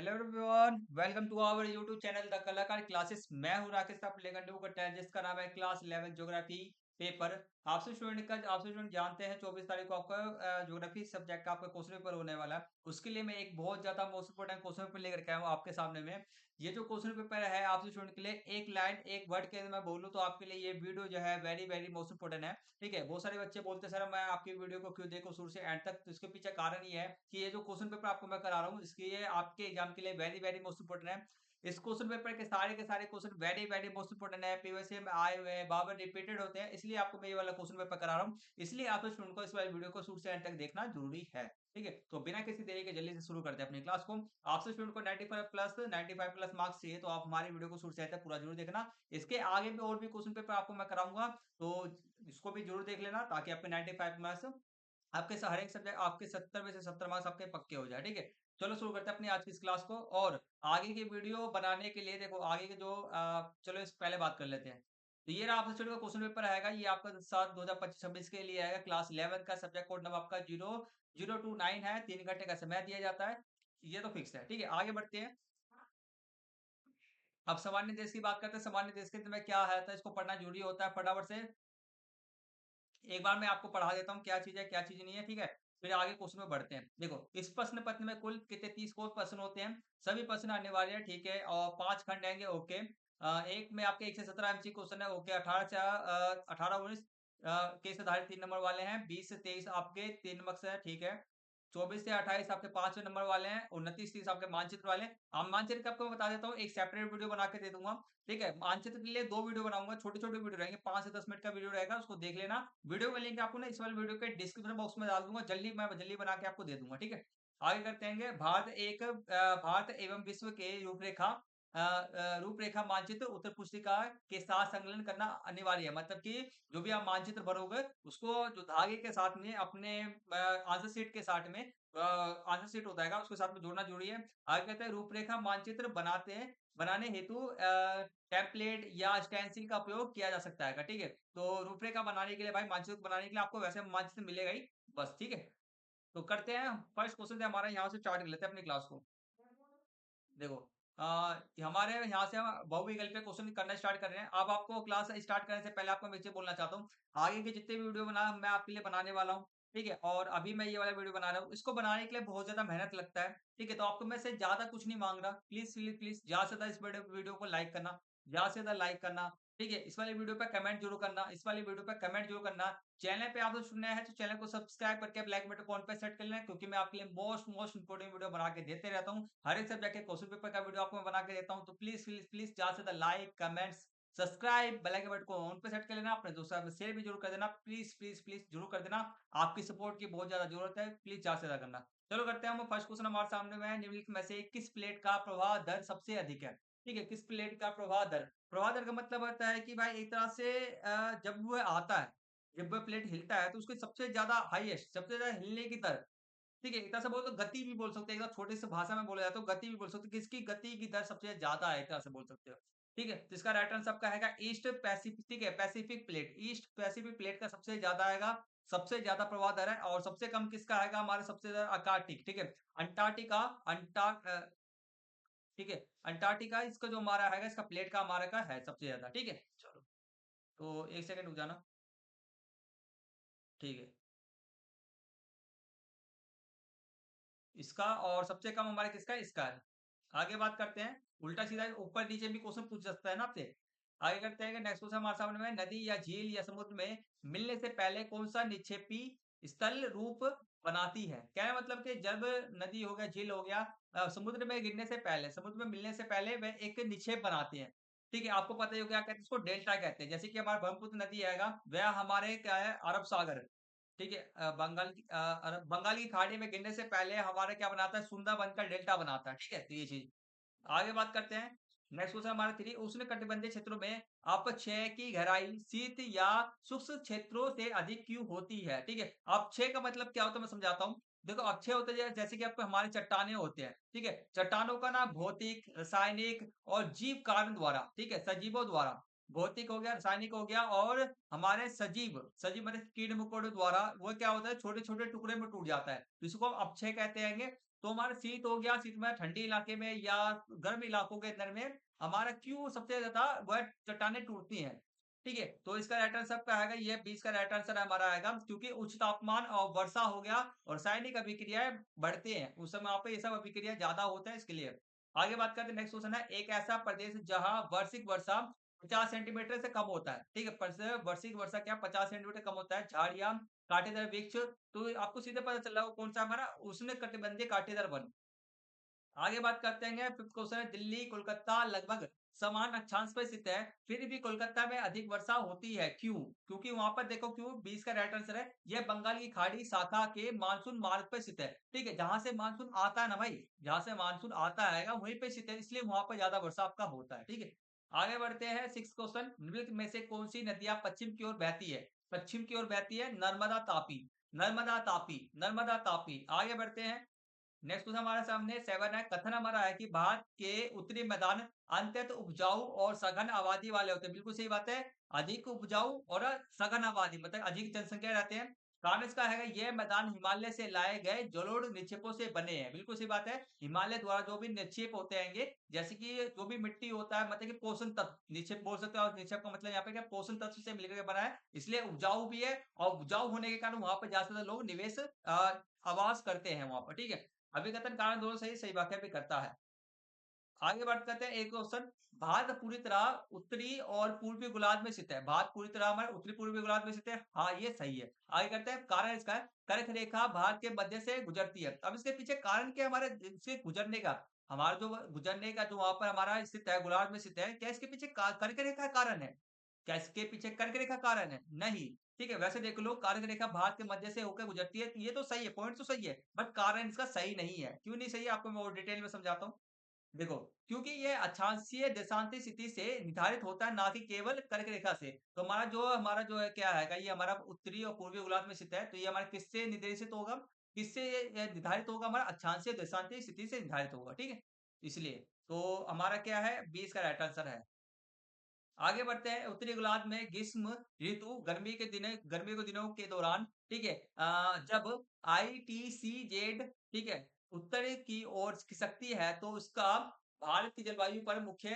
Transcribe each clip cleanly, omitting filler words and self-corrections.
Hello everyone, welcome to our YouTube channel the Kalakar classes. मैं हूं राकेश, आप लेकर न्यू करता है जिसका नाम है क्लास 11 ज्योग्राफी पेपर। आपसे स्टूडेंट जानते हैं 24 तारीख को आपका ज्योग्राफी सब्जेक्ट का आपका क्वेश्चन पेपर होने वाला है। उसके लिए मैं एक बहुत ज्यादा मोस्ट इंपोर्टेंट क्वेश्चन पेपर लेकर के आया हूं आपके सामने में। ये जो क्वेश्चन पेपर है आपसे स्टूडेंट के लिए एक लाइन एक वर्ड के अंदर मैं बोलूं तो आपके लिए ये वीडियो जो है वेरी वेरी मोस्ट इंपोर्टेंट है। ठीक है, बहुत सारे बच्चे बोलते हैं सर मैं आपकी वीडियो को क्यों देखूं शुरू से एंड तक, तो इसके पीछे कारण ये है कि ये जो क्वेश्चन पेपर आपको मैं करा रहा हूँ इसके ये आपके एग्जाम के लिए वेरी वेरी मोस्ट इंपोर्टेंट है। इस क्वेश्चन पेपर के सारे question very very most important है, प्रीवियस ईयर में आए हुए हैं, बार बार रिपीटेड होते हैं, इसलिए आपको मैं ये वाला क्वेश्चन पेपर करा रहा हूँ। इसलिए आप स्टूडेंट को इस वाले वीडियो को शुरू से एंड तक देखना जरूरी है। ठीक है, तो बिना किसी देरी के जल्दी से शुरू करते हैं अपनी क्लास को। आपसे स्टूडेंट को 95 प्लस मार्क्स चाहिए, तो आप हमारी वीडियो को शुरू से एंड तक पूरा जरूर देखना। इसके आगे भी और भी क्वेश्चन पेपर आपको मैं कराऊंगा, तो इसको भी जरूर देख लेना ताकि आपके 95 मार्क्स आपके हर एक सब्जेक्ट आपके 70 में से 70 मार्क्स आपके पक्के हो जाए। ठीक है, चलो शुरू करते हैं अपनी आज की इस क्लास को। और आगे की वीडियो बनाने के लिए देखो आगे के जो चलो इस पहले बात कर लेते हैं। तो ये रहा आपसे स्टूडेंट का क्वेश्चन पेपर आएगा, ये आपका 7/2025-26 के लिए आएगा। क्लास 11 का सब्जेक्ट कोड नंबर आपका 0029 है। 3 घंटे का समय दिया जाता है, ये तो फिक्स है। ठीक है, आगे बढ़ते हैं। अब सामान्य देश की बात करते हैं। सामान्य देश के अंदर में क्या है, तो इसको पढ़ना जरूरी होता है। फटाफट से एक बार मैं आपको पढ़ा देता हूँ क्या चीज है क्या चीज नहीं है। ठीक है, फिर आगे क्वेश्चन में बढ़ते हैं। देखो इस प्रश्न पत्र में कुल कितने 30 को प्रश्न होते हैं, सभी प्रश्न अनिवार्य है। ठीक है, और 5 खंड आएंगे। ओके, एक में आपके 1 से 17 एमसी क्वेश्चन है। ओके, 18 19 केस आधारित 3 नंबर वाले हैं। 20 से 23 आपके 3 नंबर से है। ठीक है, 24 से 28 आपके 5 नंबर वाले हैं। 29 30 आपके मानचित्र वाले हैं। अब मानचित्र का आपको मैं बता देता हूँ, एक सेपरेट वीडियो बना के दे दूंगा। ठीक है, मानचित्र के लिए 2 वीडियो बनाऊंगा, छोटे छोटे वीडियो रहेंगे, 5 से 10 मिनट का वीडियो रहेगा, उसको देख लेना। वीडियो का लिंक आपको ना इस वाले वीडियो के डिस्क्रिप्शन बॉक्स में डाल दूंगा, जल्दी बना के आपको दे दूंगा। ठीक है, आगे करते हैं। भारत एवं विश्व के रूपरेखा रूपरेखा मानचित्र उत्तर पुस्तिका के साथ संलग्न करना अनिवार्य है। मतलब कि जो भी आप मानचित्र भरोगे उसको जो धागे के साथ में अपने आंसर शीट के साथ में आंसर शीट होता है उसके साथ में जोड़ना जरूरी है। आगे कहते हैं रूपरेखा मानचित्र बनाने हेतु टेम्पलेट या स्टेंसिल का उपयोग किया जा सकता है। ठीक है, तो रूपरेखा बनाने के लिए भाई, मानचित्र बनाने के लिए आपको वैसे मानचित्र मिलेगा ही बस। ठीक है, तो करते हैं। फर्स्ट क्वेश्चन से हमारा यहाँ से स्टार्ट कर लेते हैं अपनी क्लास को। देखो हमारे यहाँ से हम बहुविकल्प पे क्वेश्चन करना स्टार्ट कर रहे हैं। अब आपको क्लास स्टार्ट करने से पहले आपको मैं ये बोलना चाहता हूँ, आगे के जितने भी वीडियो बना मैं आपके लिए बनाने वाला हूँ। ठीक है, और अभी मैं ये वाला वीडियो बना रहा हूँ, इसको बनाने के लिए बहुत ज्यादा मेहनत लगता है। ठीक है, तो आपको मैं से ज्यादा कुछ नहीं मांग रहा, प्लीज प्लीज प्लीज ज्यादा से ज्यादा इस वीडियो को लाइक करना, ज्यादा से ज्यादा लाइक करना। ठीक है, इस वाले वीडियो पे कमेंट जरूर करना, इस वाले वीडियो पे कमेंट जरूर करना। चैनल पे आप लोग सुनना है तो चैनल को सब्सक्राइब करके ब्लैक बटन को ऑन पे सेट कर लेना, क्योंकि मैं आपके लिए मोस्ट इंपोर्टेंट वीडियो बना के देते रहता हूँ। हर एक सब्जेक्ट के क्वेश्चन पेपर का वीडियो आपको मैं बना के देता हूँ, तो प्लीज प्लीज प्लीज ज्यादा से ज्यादा लाइक कमेंट्स सब्सक्राइब बेल के बटन को ऑन पे सेट कर लेना, अपने दोस्तों में शेयर भी जरूर कर देना। प्लीज प्लीज प्लीज जरूर कर देना, आपकी सपोर्ट की बहुत ज्यादा जरूरत है, प्लीज ज्यादा से ज्यादा करना। चलो करते हैं हम फर्स्ट क्वेश्चन हमारे सामने में है, निम्नलिखित में से किस प्लेट का प्रवाह दर सबसे अधिक है। ठीक है, किस प्लेट का प्रवाह दर का मतलब होता है कि भाई एक तरह से जब वो आता है, जब वह प्लेट हिलता है तो उसकी सबसे ज्यादा हाईएस्ट, सबसे ज्यादा हिलने की दर। ठीक है, एक तरह से बोलो तो गति भी बोल सकते हैं, एक तरह छोटे से भाषा में बोला जाए तो गति भी बोल सकते हो, किसकी गति की दर सबसे ज्यादा है, एक तरह से बोल सकते हो। ठीक है, तो इसका राइट आंसर आपका है ईस्ट पैसिफिक। ठीक है, Pacific plate, east Pacific plate का सबसे ज्यादा आएगा, सबसे ज्यादा प्रवाह दर है। और सबसे कम किसका आएगा, हमारे सबसे ज्यादा अंटार्कटिक। ठीक है, अंटार्कटिका ठीक है, अंटार्कटिका इसका जो हमारा है इसका प्लेट का हमारे का है सबसे ज्यादा। ठीक है, चलो तो एक सेकंड रुक जाना। ठीक है, इसका और सबसे कम हमारे किसका है, इसका है। आगे बात करते हैं, उल्टा सीधा ऊपर नीचे भी क्वेश्चन पूछ सकता है ना आपसे। आगे करते हैं कि नेक्स्ट क्वेश्चन हमारे सामने में, नदी या झील या समुद्र में मिलने से पहले कौन सा निक्षेपी स्थल रूप बनाती है। क्या है मतलब कि जब नदी हो गया, झील हो गया, समुद्र में गिरने से पहले, समुद्र में मिलने से पहले वह एक निक्षेप बनाती है। ठीक है, आपको पता ही हो क्या कहते हैं इसको, डेल्टा कहते हैं। जैसे कि हमारा ब्रह्मपुत्र नदी आएगा, वह हमारे क्या है, अरब सागर। ठीक है, बंगाल की खाड़ी में गिरने से पहले हमारा क्या बनाता है, सुंदरबन का डेल्टा बनाता है। ठीक है, तो ये चीज आगे बात करते हैं। नेक्स्ट क्वेश्चन हमारा 3, उष्ण कटिबंधीय क्षेत्रों में अपक्षय की गहराई शीत या शुष्क क्षेत्रों से अधिक क्यों होती है। ठीक है, अपक्षय का मतलब क्या होता है मैं समझाता हूँ। देखो अक्षय होता है जैसे कि आपको हमारे चट्टाने होते हैं। ठीक है, चट्टानों का ना भौतिक रासायनिक और जीव कारण द्वारा, ठीक है, सजीवों द्वारा, भौतिक हो गया, रासायनिक हो गया, और हमारे सजीव, सजीव मतलब कीड़े मकोड़े द्वारा वो क्या होता है, छोटे छोटे टुकड़े में टूट जाता है, तो इसको हम अपक्षय कहते हैं। तो हमारा शीत हो गया, शीत में ठंडी इलाके में या गर्म इलाकों के अंदर में हमारा क्यों सबसे ज़्यादा वह चट्टानें टूटती हैं? ठीक है? तो इसका राइट आंसर आपका आएगा ये 20 का राइट आंसर हमारा आएगा क्योंकि उच्च तापमान और वर्षा हो गया और रासायनिक अभिक्रियाएँ बढ़ते हैं। उस समय वहाँ पे ये सब अभिक्रिया ज़्यादा होता है इसके लिए। आगे बात करते हैं नेक्स्ट क्वेश्चन है, एक ऐसा प्रदेश जहाँ वार्षिक वर्षा 50 सेंटीमीटर से कम होता है। ठीक है? वार्षिक वर्षा क्या 50 सेंटीमीटर कम होता है। झाड़ियाँ, कांटेदार वृक्ष, तो आपको सीधे पता चल रहा होगा कौन सा हमारा उष्णकटिबंधीय कांटेदार वन। आगे बात करते हैं, फिफ्थ क्वेश्चन है, दिल्ली, कोलकाता लगभग समान अक्षांश पर स्थित है, फिर भी कोलकाता में अधिक वर्षा होती है, क्यों? क्योंकि वहां पर देखो क्यों, 20 का राइट आंसर है, यह बंगाल की खाड़ी शाखा के मानसून मार्ग पर स्थित है। ठीक है, जहां से मानसून आता है ना भाई, जहां से मानसून आता है वहीं पे स्थित है, इसलिए वहां पर ज्यादा वर्षा आपका होता है। ठीक है, आगे बढ़ते हैं, सिक्स क्वेश्चन, निम्नलिखित में से कौन सी नदियां पश्चिम की ओर बहती है? पश्चिम की ओर बहती है नर्मदा तापी, नर्मदा तापी, नर्मदा तापी। आगे बढ़ते हैं, नेक्स्ट क्वेश्चन हमारे सामने 7 है, कथन हमारा है कि भारत के उत्तरी मैदान अत्यंत उपजाऊ और सघन आबादी वाले होते हैं। बिल्कुल सही बात है, अधिक उपजाऊ और सघन आबादी मतलब अधिक जनसंख्या रहते हैं। कारण इसका है कि यह मैदान हिमालय से लाए गए जलोढ़ निक्षेपों से बने हैं। बिल्कुल सही बात है, हिमालय द्वारा जो भी निक्षेप होते हैंगे, जैसे कि जो भी मिट्टी होता है मतलब कि पोषण तत्व निक्षेप बोल सकते हो, और निक्षेप का मतलब यहाँ पे क्या पोषण तत्व से मिलकर के बना है, इसलिए उपजाऊ भी है और उपजाऊ होने के कारण वहां पर ज्यादा से ज्यादा लोग निवेश आवास करते हैं वहां पर। ठीक है, अभिकथन कारण दोनों सही वाक्य भी करता है। आगे बात करते हैं, एक क्वेश्चन, भारत पूरी तरह उत्तरी और पूर्वी गोलार्ध में स्थित है। भारत पूरी तरह हमारे उत्तरी पूर्वी गोलार्ध में स्थित है, हाँ ये सही है। आगे करते हैं, कारण इसका है, कर्क रेखा भारत के मध्य से गुजरती है। अब इसके पीछे कारण क्या, हमारे से गुजरने का, हमारा जो गुजरने का जो वहां पर हमारा स्थित है, गोलार्ध में स्थित है, क्या इसके पीछे कर्क रेखा कारण है? क्या इसके पीछे कर्क रेखा कारण है? नहीं। ठीक है, वैसे देख लो, कर्क रेखा भारत के मध्य से होकर गुजरती है, ये तो सही है, पॉइंट तो सही है, बट कारण इसका सही नहीं है। क्यों नहीं सही है, आपको मैं और डिटेल में समझाता हूँ। देखो, क्योंकि ये अक्षांशीय देशांतर स्थिति से निर्धारित होता है, ना कि केवल कर्क रेखा से। तो हमारा जो है क्या है, ये हमारा उत्तरी और पूर्वी गोलार्ध में स्थित है, तो ये हमारा किससे निर्देशित होगा, किससे ये निर्धारित होगा, हमारा अक्षांशीय देशांतर स्थिति से निर्धारित होगा। ठीक है, इसलिए तो हमारा क्या है, 20 का राइट आंसर है। आगे बढ़ते हैं, उत्तरी गोलार्ध में ग्रीष्म ऋतु गर्मी के दिनों के दौरान, ठीक है, जब ITCZ, ठीक है, उत्तर की ओर खिसकती है तो उसका भारत की जलवायु पर मुख्य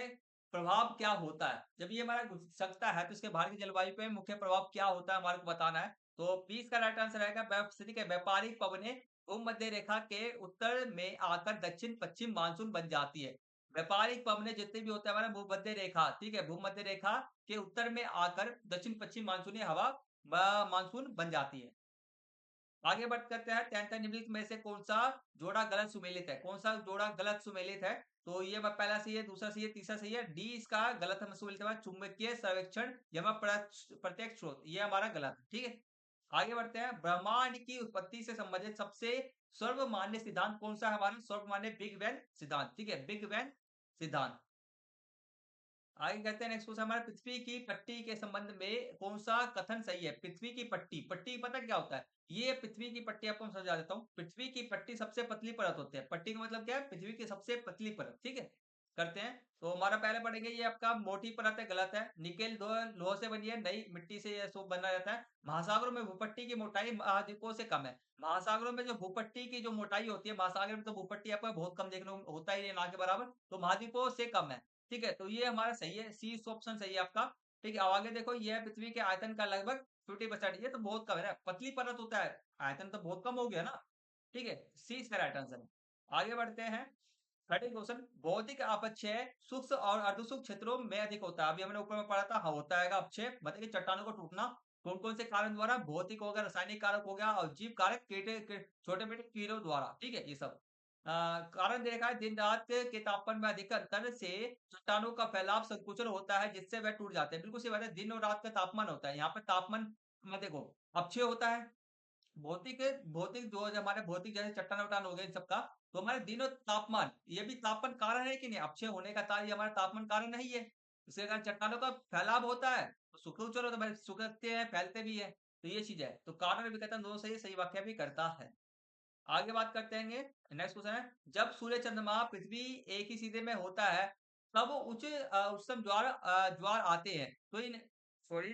प्रभाव क्या होता है? जब ये हमारा खिसकता है तो इसके भारत की जलवायु पे मुख्य प्रभाव क्या होता है, हमारे को बताना है। तो 20 का राइट आंसर आएगा, ठीक है, व्यापारिक पवनें भूमध्य रेखा के उत्तर में आकर दक्षिण पश्चिम मानसून बन जाती है। व्यापारिक पवनें जितने भी होते हैं हमारा भूमध्य रेखा, ठीक है, भूमध्य रेखा के उत्तर में आकर दक्षिण पश्चिम मानसूनी हवा मानसून बन जाती है। आगे बात करते हैं, 10th निम्नलिखित में से कौन सा जोड़ा गलत सुमेलित है? कौन सा जोड़ा गलत सुमेलित है? तो ये पहला सही है, दूसरा सही है, तीसरा सही है, डी इसका गलत है, सुमेलित है, चुंबकीय सर्वेक्षण या प्रत्यक्ष स्रोत, ये हमारा गलत है। ठीक है, आगे बढ़ते हैं, ब्रह्मांड की उत्पत्ति से संबंधित सबसे सर्वमान्य सिद्धांत कौन सा है? हमारा सर्वमान्य बिग बैंग सिद्धांत। ठीक है, बिग बैंग सिद्धांत। आगे कहते हैं, नेक्स्ट क्वेश्चन हमारा, पृथ्वी की पट्टी के संबंध में कौन सा कथन सही है? पृथ्वी की पट्टी, पट्टी पता क्या होता है? ये पृथ्वी की पट्टी आपको मैं समझा देता हूँ। पृथ्वी की पट्टी सबसे पतली परत होती है। पट्टी का मतलब क्या है? पृथ्वी की सबसे पतली परत। ठीक है, करते हैं, तो हमारा पहले पढ़ेंगे, ये आपका मोटी परत है, गलत है। निकेल दो लोह से बनी है, नई मिट्टी से यह सब बना जाता है। महासागरों में भूपट्टी की मोटाई महाद्वीपों से कम है। महासागरों में जो भूपट्टी की जो मोटाई होती है, महासागर में तो भूपट्टी आपको बहुत कम देखने को होता ही नहीं, ना के बराबर, तो महाद्वीपों से कम है। ठीक है, तो ये हमारा सही है, सी ऑप्शन सही है आपका। ठीक है, अब आगे देखो, ये है पृथ्वी के आयतन का लगभग 50%, ये तो बहुत कम है ना, पतली परत होता है, आयतन तो बहुत कम हो गया ना। ठीक है, सी इसका राइट आंसर है। आगे बढ़ते हैं, थर्ड क्वेश्चन, भौतिक अपक्षय सूक्ष्म और अर्धसूक्ष्म क्षेत्रों में अधिक होता है। अभी हमने ऊपर में पढ़ा था, हाँ होता है अपक्षय, मतलब कि चट्टानों को टूटना कौन कौन से कारण द्वारा, भौतिक हो गया, रासायनिक कारक हो गया, और जीव कारक छोटे मोटे कीड़ों द्वारा। ठीक है, ये सब कारण देखा है, दिन रात के तापमान में अधिक अंतर से चट्टानों का फैलाव संकुचन होता है, जिससे वह टूट जाते हैं। बिल्कुल सही बात है, दिन और रात का तापमान होता है, यहाँ पे तापमान में देखो अपक्षय होता है। भौतिक भौतिक जो हमारे भौतिक जैसे चट्टान-वट्टान हो गए इन सब का, तो हमारे दिनों तापमान, ये भी तापमान कारण है कि नहीं? अपक्षय होने का ये हमारा तापमान कारण नहीं है। इसके कारण चट्टानों का फैलाव होता है, तो सूखे तो भाई सुखकते हैं, फैलते भी हैं, तो ये चीज़ है। तो कारण विकथन दोनों सही वाक्य भी करता है। आगे बात करते हैं, नेक्स्ट क्वेश्चन है, जब सूर्य चंद्रमा पृथ्वी एक ही सीधे में होता है, तब उच्चतम ज्वार आते हैं। तो इन सॉरी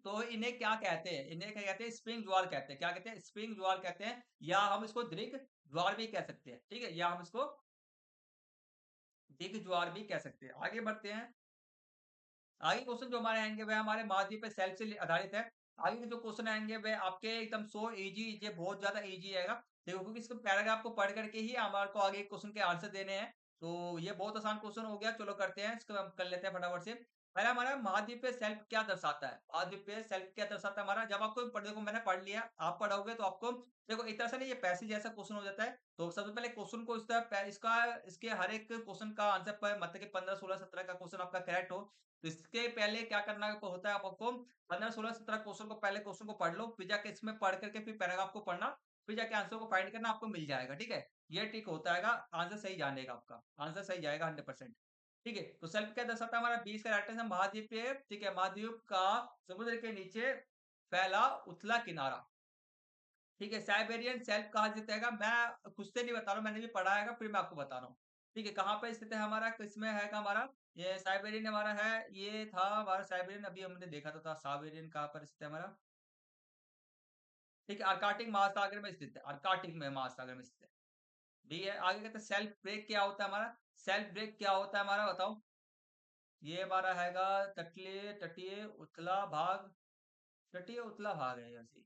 तो इन्हें क्या कहते हैं? इन्हें क्या कहते हैं? स्प्रिंग ज्वार कहते हैं। क्या कहते हैं? स्प्रिंग ज्वार कहते हैं, या हम इसको दृढ़ ज्वार भी कह सकते हैं, ठीक है? या हम इसको दीर्घ ज्वार भी कह सकते हैं। आगे बढ़ते हैं। आगे क्वेश्चन जो हमारे आएँगे वह हमारे महाद्वीप पे सेल्फ से आधारित है। आगे के जो क्वेश्चन आएँगे वह आपके एकदम सो ईज़ी, ये बहुत ज़्यादा ईज़ी आएगा। देखो क्योंकि इसको पैराग्राफ को पढ़ करके ही हमारे को आगे क्वेश्चन के आंसर देने हैं। तो ये बहुत आसान क्वेश्चन हो गया। चलो करते हैं, इसको हम कर लेते हैं फटाफट से। पहला हमारा महाद्वीपीय सेल्फ क्या दर्शाता है? महाद्वीपीय सेल्फ क्या दर्शाता है हमारा? जब आपको देखो मैंने पढ़ लिया, आप पढ़ोगे तो आपको देखो एक तरह से नहीं, ये पैसेज जैसा क्वेश्चन हो जाता है। तो सबसे पहले क्वेश्चन को इस तरह इसका इसके हर एक क्वेश्चन का आंसर पर मतलब कि 15, 16, 17 का क्वेश्चन आपका करेक्ट हो, तो इसके पहले क्या करना होता है आपको 15, 16, 17 क्वेश्चन को पहले क्वेश्चन को पढ़ लो, फिर जाके इसमें पढ़ करके फिर पैराग्राफ को पढ़ना, फिर जाके आंसर को फाइंड करना, आपको मिल जाएगा, ठीक है? ये ट्रिक होता है, आंसर सही जानेगा आपका, आंसर सही जाएगा 100%। ठीक है? तो सेल्फ क्या दर्शाता है हमारा 20 का राइट आंसर महाद्वीप पे, ठीक है? महाद्वीप का समुद्र के नीचे फैला उथला किनारा। ठीक है, साइबेरियन सेल्फ कहाँ स्थित हैगा? मैं खुद से नहीं बता रहा हूँ, मैंने भी पढ़ा हैगा, फिर मैं आपको बता रहा हूँ। ठीक है, कहाँ पे स्थित है हमारा? किसमें हैगा हमारा? ये साइबेरियन हमारा है, ये था हमारा साइबेरियन, अभी हमने देखा तो था साइबेरियन कहाँ पर स्थित है हमारा? ठीक है, अर्कटिक महासागर में स्थित है, अर्कटिक में महासागर में स्थित है। डी है, आगे कहते हैं सेल्फ ब्रेक क्या होता है हमारा? सेल्फ ब्रेक क्या होता है हमारा बताओ? ये हमारा हैगा तटीय तटीय उथला भाग, तटीय उथला भाग है ऐसे।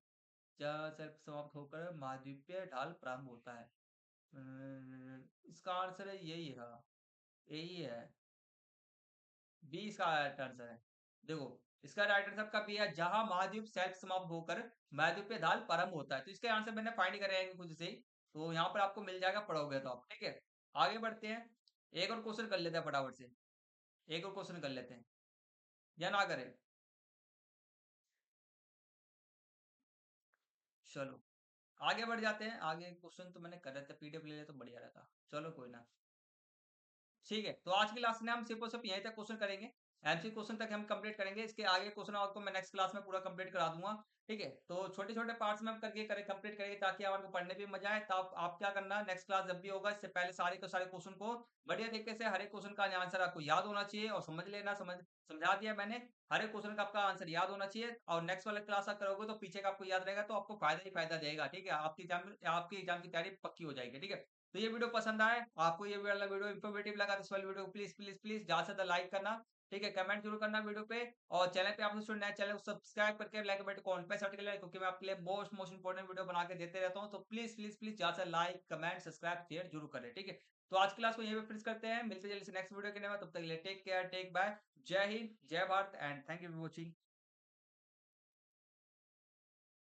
जहाँ सेल्फ समाप्त होकर महाद्वीपीय ढाल प्रारंभ होता है। इसका आंसर है यही है, हाँ, यही है। बी इसका राइट आंसर है। देखो, इसका राइट आंसर आपका बी है, जहां महाद्वीप सेल्फ समाप्त होकर महाद्वीप पे ढाल प्रारंभ होता है। तो इसके आंसर मैंने फाइंड करे हैं खुद से ही, तो यहाँ पर आपको मिल जाएगा, पढ़ोगे तो आप, ठीक है? आगे बढ़ते हैं, एक और क्वेश्चन कर लेते हैं फटाफट से, एक और क्वेश्चन कर लेते हैं, या ना करें? चलो आगे बढ़ जाते हैं। आगे क्वेश्चन तो मैंने कर रहे थे, पीडीएफ ले ले तो बढ़िया रहता। चलो कोई ना। ठीक है, तो आज की क्लास में हम सिर्फ और सिर्फ यहीं तक क्वेश्चन करेंगे। एमसी क्वेश्चन तक हम कंप्लीट करेंगे, इसके आगे क्वेश्चन आपको मैं नेक्स्ट क्लास में पूरा कंप्लीट करा दूंगा। ठीक है, तो छोटे छोटे पार्ट्स में हम करके करें कंप्लीट करेंगे, ताकि आपको पढ़ने में मजा आए। तो आप क्या करना, नेक्स्ट क्लास जब भी होगा इससे पहले सारे के सारे क्वेश्चन को बढ़िया तरीके से, हर एक क्वेश्चन का आंसर आपको याद होना चाहिए और समझ लेना, समझा दिया मैंने। हर एक क्वेश्चन का आपका आंसर याद होना चाहिए, और नेक्स्ट वाले क्लास आप करोगे तो पीछे का आपको याद रहेगा, तो आपको फायदा ही फायदा देगा। ठीक है, आपकी एग्जाम की तैयारी पक्की हो जाएगी। ठीक है, तो ये वीडियो पसंद आए, आपको ये वाला वीडियो इन्फॉर्मेटिव लगा, तो इस वाले वीडियो को प्लीज प्लीज प्लीज ज्यादा से ज्यादा लाइक करना। ठीक है, कमेंट जरूर करना वीडियो पे, और चैनल पे आपने नया चैनल को सब्सक्राइब करके लाइक बटन को ऑन पे सेट कर लेना, क्योंकि मैं आपके लिए मोस्ट इंपोर्टेंट वीडियो बना के देते रहता हूँ। तो प्लीज प्लीज प्लीज ज्यादा से लाइक कमेंट सब्सक्राइब शेयर जरूर करें। ठीक है, तो आज क्लास को यहीं पे फिनिश करते हैं, मिलते हैं जल्दी से नेक्स्ट वीडियो के लिए। तब तक के लिए टेक केयर, टेक बाय, जय हिंद, जय Bharat, and thank you for watching.